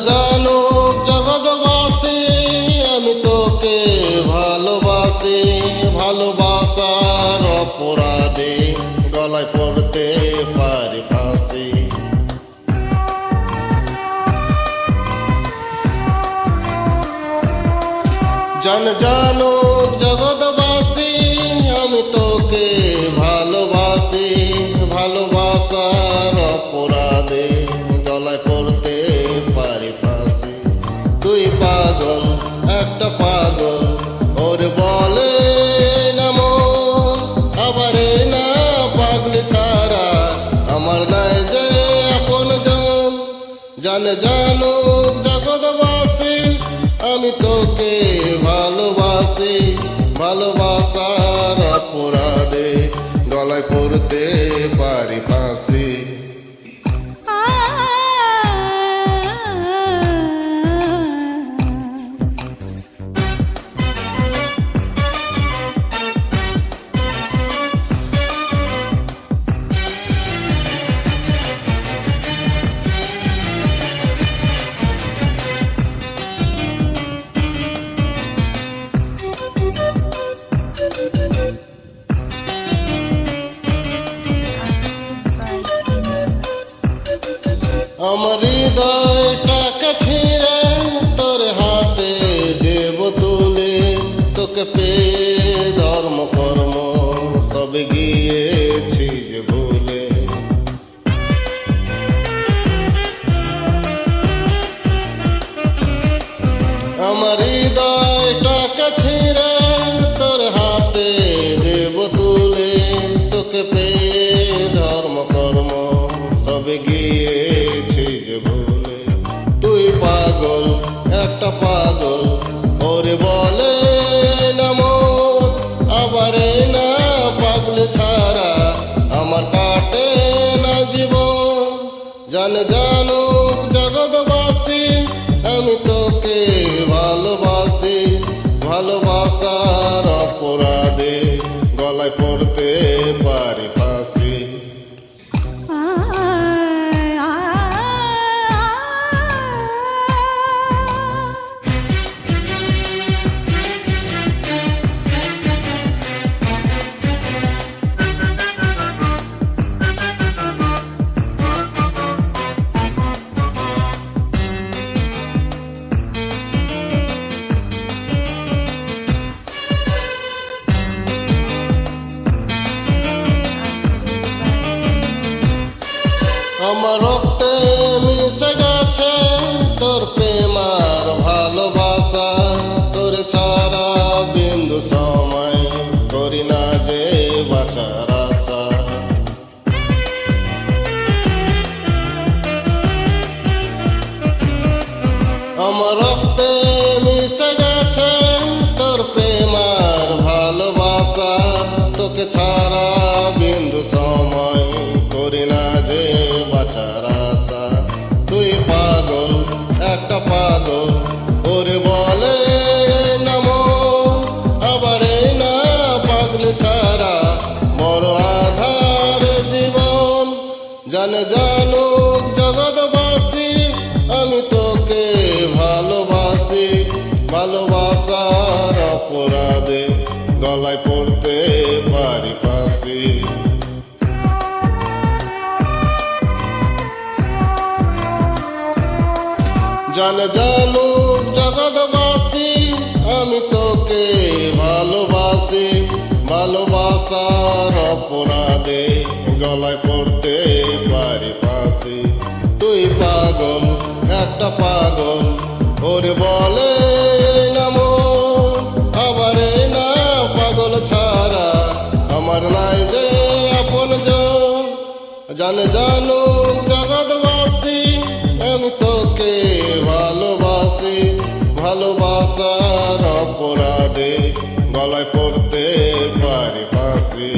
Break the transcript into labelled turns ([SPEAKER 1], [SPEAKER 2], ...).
[SPEAKER 1] জানুক জগৎবাসী আমি তোকে ভালোবাসি, ভালোবাসার অপরাধে গলায় পড়তে পারি ফাঁসি। জানুক জগৎবাসী আমি তোকে ভালোবাসি, ভালোবাসার অপরাধে গলায় পড়তে পারি ফাঁসি। তুই পাগল, একটা পাগল, ওর বলে না মন, আবার না পাগলি ছাড়া আমার নাই যে আপন জন। জানুক জগৎবাসী আমি তোকে ভালোবাসি, ভালোবাসার অপরাধে গলায় পড়তে পারি ফাঁসি। আমার হৃদয়টাকে ছিঁড়ে তোর হাতে দেব তুলে, তোকে পেয়ে ধর্ম কর্ম সব গিয়েছি যে ভুলে। আমার হৃদয়টাকে ছিঁড়ে তোর হাতে দেব তুলে, তোকে পেয়ে ধর্ম কর্ম সব গিয়েছি যে ভুলে। তুই পাগল, একটা পাগল, ওরে বলে না মন, আবার না পাগলে ছাড়া আমার কাটে না জীবন। জানুক জগৎবাসী আমি তোকে ভালোবাসি, ভালোবাসার অপরাধে গলায় পড়তে পারি ফাঁসি। আমার রক্তে মিশে গেছে তোর প্রেম আর ভালোবাসা, তোর ছাড়া বিন্দু সময় করি না যে বাঁচার আশা। আমার রক্তে মিশে গেছে তোর প্রেম আর ভালোবাসা, তোকে ছাড়া বিন্দু সময় করি না যে বাঁচার আশা। তুই পাগল, একটা পাগল, ওরে বলে না মন, আবার না পাগলি ছাড়া বড় আধার জীবন। জানুক জগৎবাসী আমি তোকে ভালোবাসি, ভালোবাসার অপরাধে গলায় পড়তে পারি ফাঁসি। জানুক জগৎবাসী আমি তোকে ভালোবাসি, ভালোবাসার অপরাধে গলায় পড়তে পারি ফাঁসি। তুই পাগল, একটা পাগল, ওরে বলে না মন, আবার না পাগল ছাড়া আমার নাই যে আপন জন। জানুক জগৎবাসী আমি তোকে ভালোবাসি, ভালোবাসার অপরাধে গলায় পড়তে পারি ফাঁসি।